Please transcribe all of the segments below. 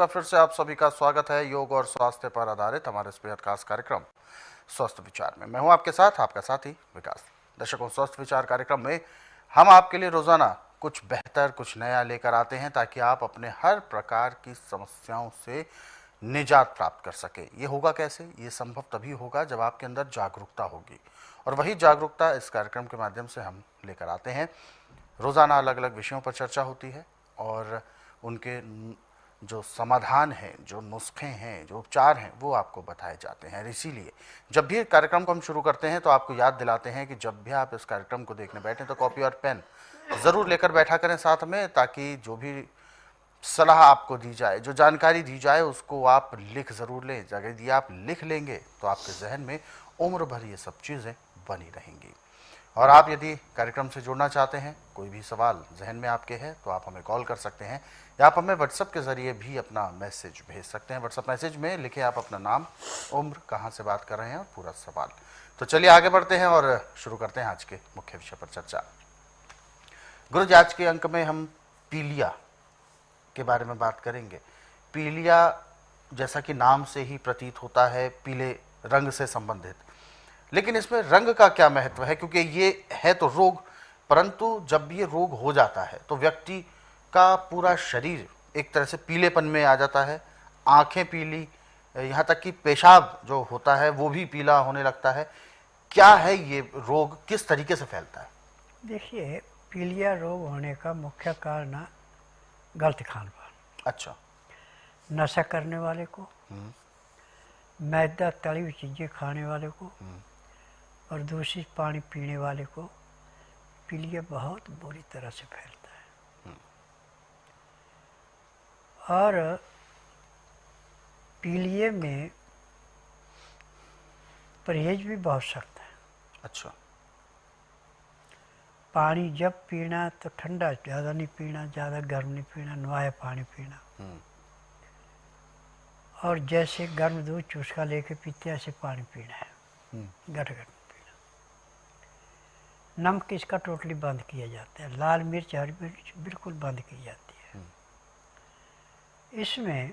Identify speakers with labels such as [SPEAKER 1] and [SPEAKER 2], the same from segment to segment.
[SPEAKER 1] बार फिर से आप सभी का स्वागत है योग और स्वास्थ्य पर आधारित हमारे इस बेहद खास कार्यक्रम स्वस्थ विचार में। मैं हूं आपके साथ आपका साथी विकास। दर्शकों, स्वस्थ विचार कार्यक्रम में हम आपके लिए रोजाना कुछ बेहतर कुछ नया लेकर आते हैं ताकि आप अपने हर प्रकार की समस्याओं से निजात प्राप्त कर सके। ये होगा कैसे? ये संभव तभी होगा जब आपके अंदर जागरूकता होगी, और वही जागरूकता इस कार्यक्रम के माध्यम से हम लेकर आते हैं। रोज़ाना अलग अलग विषयों पर चर्चा होती है और उनके जो समाधान हैं, जो नुस्खे हैं, जो उपचार हैं, वो आपको बताए जाते हैं। इसीलिए जब भी कार्यक्रम को हम शुरू करते हैं तो आपको याद दिलाते हैं कि जब भी आप इस कार्यक्रम को देखने बैठें तो कॉपी और पेन ज़रूर लेकर बैठा करें साथ में, ताकि जो भी सलाह आपको दी जाए, जो जानकारी दी जाए, उसको आप लिख ज़रूर लें। अगर यदि आप लिख लेंगे तो आपके जहन में उम्र भर ये सब चीज़ें बनी रहेंगी। और आप यदि कार्यक्रम से जुड़ना चाहते हैं, कोई भी सवाल जहन में आपके है, तो आप हमें कॉल कर सकते हैं या आप हमें व्हाट्सएप के ज़रिए भी अपना मैसेज भेज सकते हैं। व्हाट्सएप मैसेज में लिखें आप अपना नाम, उम्र, कहाँ से बात कर रहे हैं और पूरा सवाल। तो चलिए आगे बढ़ते हैं और शुरू करते हैं आज के मुख्य विषय पर चर्चा। गुरु जी, आज के अंक में हम पीलिया के बारे में बात करेंगे। पीलिया जैसा कि नाम से ही प्रतीत होता है, पीले रंग से संबंधित, लेकिन इसमें रंग का क्या महत्व है? क्योंकि ये है तो रोग, परंतु जब ये रोग हो जाता है तो व्यक्ति का पूरा शरीर एक तरह से पीलेपन में आ जाता है। आंखें पीली, यहाँ तक कि पेशाब जो होता है वो भी पीला होने लगता है। क्या है ये रोग, किस तरीके से फैलता है?
[SPEAKER 2] देखिए, पीलिया रोग होने का मुख्य कारण गलत खान पान।
[SPEAKER 1] अच्छा।
[SPEAKER 2] नशा करने वाले को, मैदा तली हुई चीज़ें खाने वाले को और दूषित पानी पीने वाले को पीलिया बहुत बुरी तरह से फैलता है। और पीलिये में परहेज भी बहुत सख्त है।
[SPEAKER 1] अच्छा।
[SPEAKER 2] पानी जब पीना तो ठंडा ज़्यादा नहीं पीना, ज़्यादा गर्म नहीं पीना, नवाया पानी पीना। और जैसे गर्म दूध चुस्का लेके पीते ऐसे पानी पीना है, गट गट पीना। नमक इसका टोटली बंद किया जाता है। लाल मिर्च, हरी मिर्च बिल्कुल बंद की जाती है। इसमें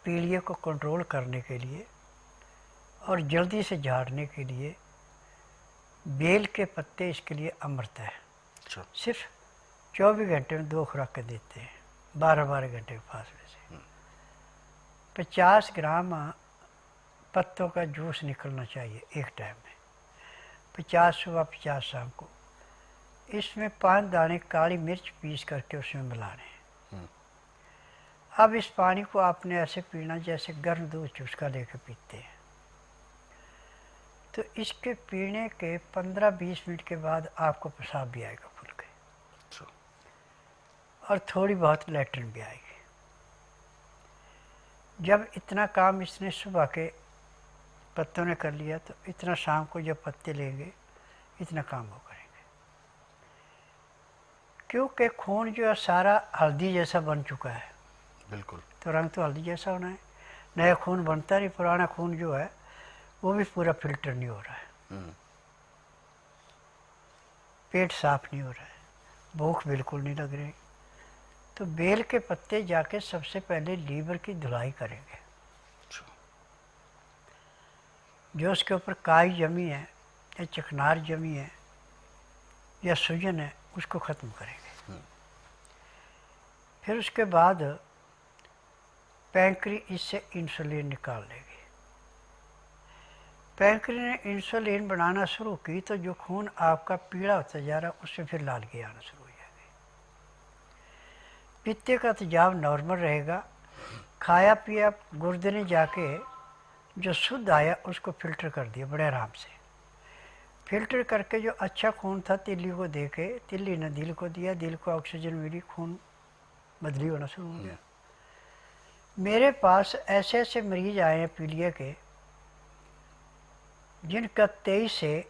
[SPEAKER 2] पीलिया को कंट्रोल करने के लिए और जल्दी से झाड़ने के लिए बेल के पत्ते इसके लिए अमृत है।
[SPEAKER 1] अच्छा।
[SPEAKER 2] सिर्फ 24 घंटे में 2 खुराकें देते हैं, 12-12 घंटे के फासले से। 50 ग्राम पत्तों का जूस निकलना चाहिए एक टाइम में, 50 सुबह 50 शाम को। इसमें 5 दाने काली मिर्च पीस करके उसमें मिलाने। अब इस पानी को आपने ऐसे पीना जैसे गर्म दूध चुस्का लेकर पीते हैं। तो इसके पीने के 15-20 मिनट के बाद आपको पेशाब भी आएगा खुल के, और थोड़ी बहुत लैट्रिन भी आएगी। जब इतना काम इसने सुबह के पत्तों ने कर लिया तो इतना शाम को जब पत्ते लेंगे इतना काम वो करेंगे। क्योंकि खून जो है सारा हल्दी जैसा बन चुका है।
[SPEAKER 1] बिल्कुल।
[SPEAKER 2] तो रंग तो हल्दी जैसा होना है, नया खून बनता नहीं। पुराना खून जो है वो भी पूरा फिल्टर नहीं हो रहा है, पेट साफ नहीं हो रहा है, भूख बिल्कुल नहीं लग रही। तो बेल के पत्ते जाके सबसे पहले लीवर की धुलाई करेंगे। जो उसके ऊपर काई जमी है या चिकनार जमी है या सूजन है, उसको ख़त्म करेंगे। फिर उसके बाद पैंक्री इससे इंसुलिन निकाल लेगी। पैंक्री ने इंसुलिन बनाना शुरू की तो जो खून आपका पीला होता जा रहा उससे फिर लालगी आना शुरू हो जाएगी। पित्ते का तेजाब नॉर्मल रहेगा। खाया पिया गुर्दे ने जाके जो शुद्ध आया उसको फिल्टर कर दिया बड़े आराम से। फिल्टर करके जो अच्छा खून था तिल्ली को दे के, तिल्ली ने दिल को दिया, दिल को ऑक्सीजन मिली, खून बदली होना शुरू हो गया। मेरे पास ऐसे ऐसे मरीज आए हैं पीलिया के जिनका 23 से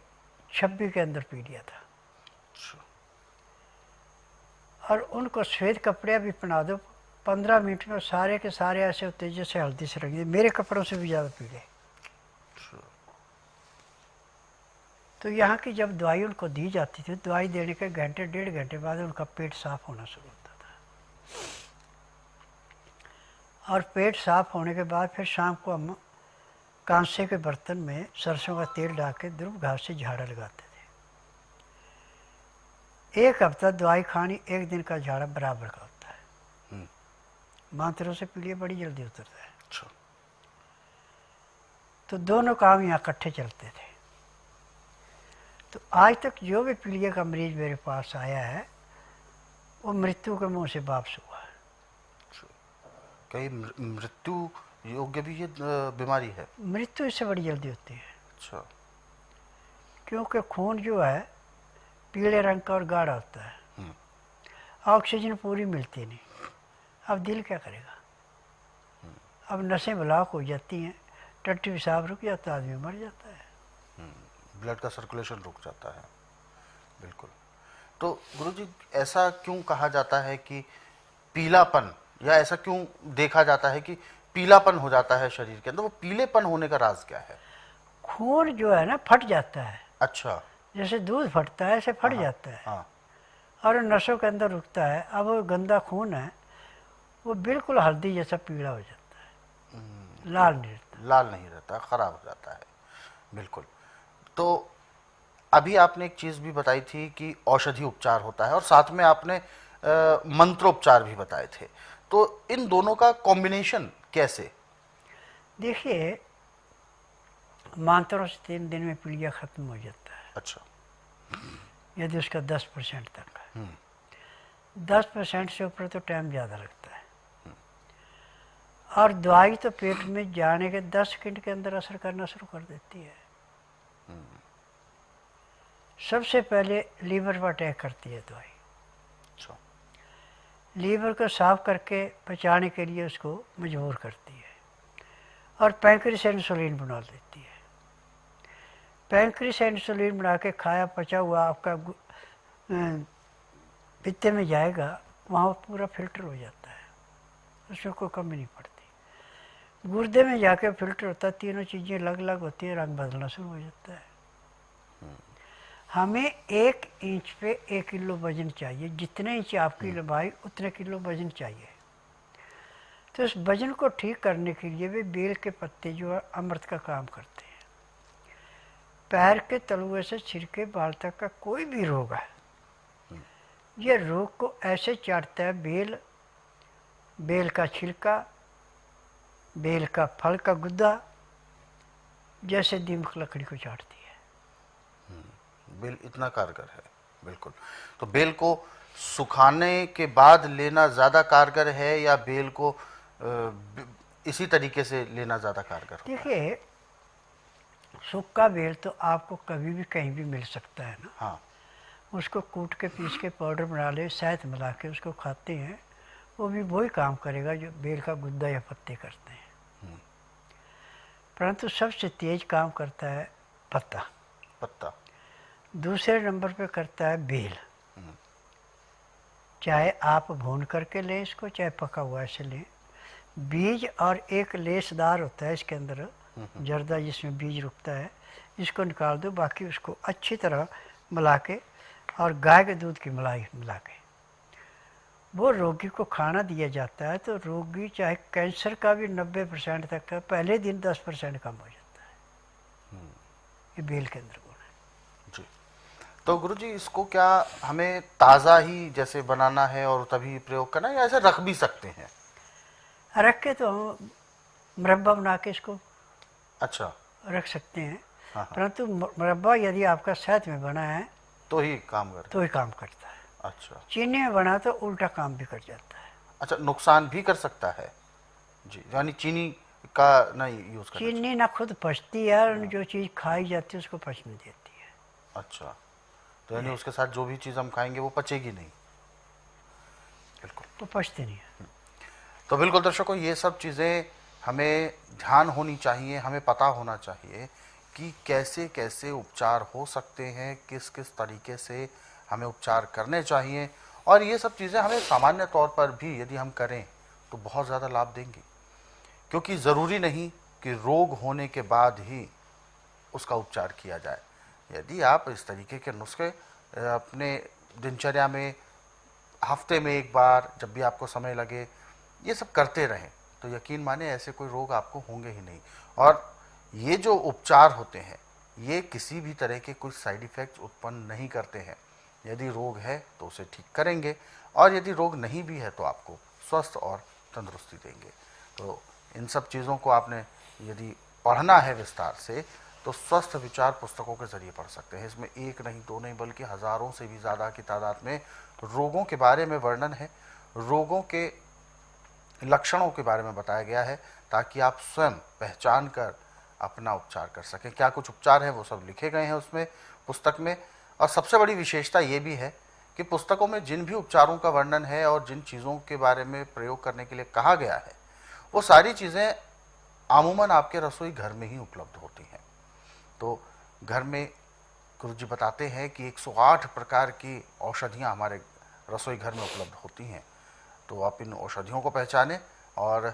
[SPEAKER 2] 26 के अंदर पीलिया था। और उनको सफ़ेद कपड़े भी पहना दो, 15 मिनट में सारे के सारे ऐसे होते जैसे हल्दी से रंगे, मेरे कपड़ों से भी ज़्यादा पीले। तो यहाँ की जब दवाई उनको दी जाती थी, दवाई देने के घंटे 1.5 घंटे बाद उनका पेट साफ होना शुरू होता था। और पेट साफ होने के बाद फिर शाम को हम कांसे के बर्तन में सरसों का तेल डाल के ध्रुव घास से झाड़ा लगाते थे। एक हफ्ता दवाई खानी, एक दिन का झाड़ा बराबर का होता है। मांतरों से पीलिया बड़ी जल्दी उतरता है।
[SPEAKER 1] अच्छा।
[SPEAKER 2] तो दोनों काम यहाँ इकट्ठे चलते थे। तो आज तक जो भी पीलिया का मरीज मेरे पास आया है वो मृत्यु के मुंह से वापस हुआ है।
[SPEAKER 1] कहीं मृत्यु योग्य भी ये बीमारी है?
[SPEAKER 2] मृत्यु इससे बड़ी जल्दी होती है।
[SPEAKER 1] अच्छा।
[SPEAKER 2] क्योंकि खून जो है पीले रंग का और गाढ़ा होता है, ऑक्सीजन पूरी मिलती नहीं। अब दिल क्या करेगा? अब नसें ब्लॉक हो जाती हैं, टट्टी पेशाब रुक जाता है, आदमी मर जाता है।
[SPEAKER 1] ब्लड का सर्कुलेशन रुक जाता है। बिल्कुल। तो गुरुजी, ऐसा क्यों कहा जाता है कि पीलापन, या ऐसा क्यों देखा जाता है कि पीलापन हो जाता है शरीर के अंदर? वो पीलेपन होने का राज क्या है?
[SPEAKER 2] खून जो है ना फट जाता है।
[SPEAKER 1] अच्छा।
[SPEAKER 2] जैसे दूध फटता है ऐसे फट जाता है।
[SPEAKER 1] हाँ।
[SPEAKER 2] और नसों के अंदर रुकता है। अब वो गंदा खून है, वो बिल्कुल हल्दी जैसा पीला हो जाता है, लाल नहीं रहता।
[SPEAKER 1] लाल नहीं रहता, खराब हो जाता है। बिल्कुल। तो अभी आपने एक चीज़ भी बताई थी कि औषधि उपचार होता है, और साथ में आपने मंत्रोपचार भी बताए थे। तो इन दोनों का कॉम्बिनेशन कैसे?
[SPEAKER 2] देखिए, मंत्रों से 3 दिन में पीलिया खत्म हो जाता है।
[SPEAKER 1] अच्छा।
[SPEAKER 2] यदि उसका 10% तक है। 10% से ऊपर तो टाइम ज़्यादा लगता है। और दवाई तो पेट में जाने के 10 सेकंड के अंदर असर करना शुरू कर देती है। सबसे पहले लीवर पर अटैक करती है दवाई।
[SPEAKER 1] अच्छा।
[SPEAKER 2] लीवर को साफ करके पचाने के लिए उसको मजबूर करती है, और पैंक्रियास से इंसुलिन बना देती है। पैंक्रियास से इंसुलिन बना के खाया पचा हुआ आपका पित्ते में जाएगा, वहाँ पूरा फिल्टर हो जाता है, उसमें कोई कमी नहीं पड़ती। गुर्दे में जाके फिल्टर होता है, तीनों चीज़ें अलग अलग होती हैं, रंग बदलना शुरू हो जाता है। हमें 1 इंच पे 1 किलो वजन चाहिए। जितने इंच आपकी लंबाई उतने किलो वजन चाहिए। तो इस वजन को ठीक करने के लिए भी बेल के पत्ते जो है अमृत का काम करते हैं। पैर के तलुए से सिर के बाल तक का कोई भी रोग है, ये रोग को ऐसे चाटता है बेल, बेल का छिलका, बेल का फल का गुद्दा, जैसे दीमक लकड़ी को चाटती है।
[SPEAKER 1] बेल इतना कारगर है। बिल्कुल। तो बेल को सुखाने के बाद लेना ज़्यादा कारगर है, या बेल को इसी तरीके से लेना ज़्यादा कारगर होता है?
[SPEAKER 2] देखिए, सूखा बेल तो आपको कभी भी कहीं भी मिल सकता है ना।
[SPEAKER 1] हाँ।
[SPEAKER 2] उसको कूट के पीस के पाउडर बना ले, शहद मिला के उसको खाते हैं, वो भी वही काम करेगा जो बेल का गुद्दा या पत्ते करते हैं। परंतु सबसे तेज काम करता है पत्ता।
[SPEAKER 1] पत्ता।
[SPEAKER 2] दूसरे नंबर पे करता है बेल। चाहे आप भून करके लें इसको, चाहे पका हुआ ऐसे लें। बीज और एक लेसदार होता है इसके अंदर जर्दा, जिसमें बीज रुकता है, इसको निकाल दो। बाकी उसको अच्छी तरह मिला के, और गाय के दूध की मलाई मिला के वो रोगी को खाना दिया जाता है। तो रोगी चाहे कैंसर का भी 90% तक का पहले दिन 10% कम हो जाता है। ये बेल के अंदर गुण है।
[SPEAKER 1] जी। तो गुरुजी, इसको क्या हमें ताज़ा ही जैसे बनाना है और तभी प्रयोग करना है, या ऐसे रख भी सकते हैं?
[SPEAKER 2] रख के तो हम मुरब्बा बना के इसको
[SPEAKER 1] अच्छा।
[SPEAKER 2] रख सकते हैं।
[SPEAKER 1] हाँ।
[SPEAKER 2] परंतु मुरब्बा यदि आपका शहद में बना है
[SPEAKER 1] तो ही काम करता
[SPEAKER 2] तो ही काम करता है।
[SPEAKER 1] है। अच्छा।
[SPEAKER 2] चीनी में बना तो उल्टा काम भी कर जाता है।
[SPEAKER 1] अच्छा, नुकसान भी कर सकता है। जी, यानी चीनी का नहीं यूज़ करना
[SPEAKER 2] चीनी ना खुद पचती है, और जो चीज़ खाई जाती है उसको पचने देती है।
[SPEAKER 1] चाहिए। अच्छा। तो यानी उसके साथ जो भी चीज़ हम खाएंगे वो पचेगी नहीं। बिल्कुल।
[SPEAKER 2] तो पचती नहीं है।
[SPEAKER 1] तो बिल्कुल दर्शकों, ये सब चीज़ें हमें ध्यान होनी चाहिए, हमें पता होना चाहिए कि कैसे कैसे उपचार हो सकते हैं, किस किस तरीके से हमें उपचार करने चाहिए। और ये सब चीज़ें हमें सामान्य तौर पर भी यदि हम करें तो बहुत ज़्यादा लाभ देंगी, क्योंकि ज़रूरी नहीं कि रोग होने के बाद ही उसका उपचार किया जाए। यदि आप इस तरीके के नुस्खे अपने दिनचर्या में हफ्ते में एक बार, जब भी आपको समय लगे, ये सब करते रहें, तो यकीन माने ऐसे कोई रोग आपको होंगे ही नहीं। और ये जो उपचार होते हैं ये किसी भी तरह के कुछ साइड इफ़ेक्ट्स उत्पन्न नहीं करते हैं। यदि रोग है तो उसे ठीक करेंगे, और यदि रोग नहीं भी है तो आपको स्वस्थ और तंदुरुस्ती देंगे। तो इन सब चीज़ों को आपने यदि पढ़ना है विस्तार से तो स्वस्थ विचार पुस्तकों के जरिए पढ़ सकते हैं। इसमें एक नहीं, दो नहीं, बल्कि हज़ारों से भी ज़्यादा की तादाद में रोगों के बारे में वर्णन है, रोगों के लक्षणों के बारे में बताया गया है, ताकि आप स्वयं पहचान कर अपना उपचार कर सकें। क्या कुछ उपचार हैं वो सब लिखे गए हैं उसमें, पुस्तक में। और सबसे बड़ी विशेषता ये भी है कि पुस्तकों में जिन भी उपचारों का वर्णन है और जिन चीज़ों के बारे में प्रयोग करने के लिए कहा गया है वो सारी चीज़ें आमूमन आपके रसोई घर में ही उपलब्ध होती हैं। तो घर में गुरु जी बताते हैं कि 108 प्रकार की औषधियाँ हमारे रसोई घर में उपलब्ध होती हैं। तो आप इन औषधियों को पहचानें और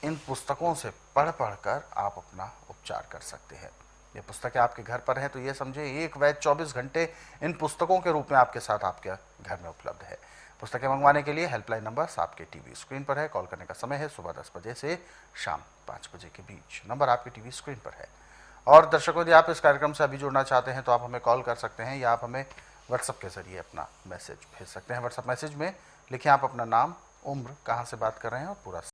[SPEAKER 1] इन पुस्तकों से पढ़ कर आप अपना उपचार कर सकते हैं। ये पुस्तकें आपके घर पर हैं तो ये समझें एक वैद्य 24 घंटे इन पुस्तकों के रूप में आपके साथ आपके घर में उपलब्ध है। पुस्तकें मंगवाने के लिए हेल्पलाइन नंबर्स आपके टीवी स्क्रीन पर है। कॉल करने का समय है सुबह 10 बजे से शाम 5 बजे के बीच। नंबर आपके टीवी स्क्रीन पर है। और दर्शकों, यदि आप इस कार्यक्रम से अभी जुड़ना चाहते हैं तो आप हमें कॉल कर सकते हैं या आप हमें व्हाट्सएप के जरिए अपना मैसेज भेज सकते हैं। व्हाट्सएप मैसेज में लिखें आप अपना नाम, उम्र, कहाँ से बात कर रहे हैं और पूरा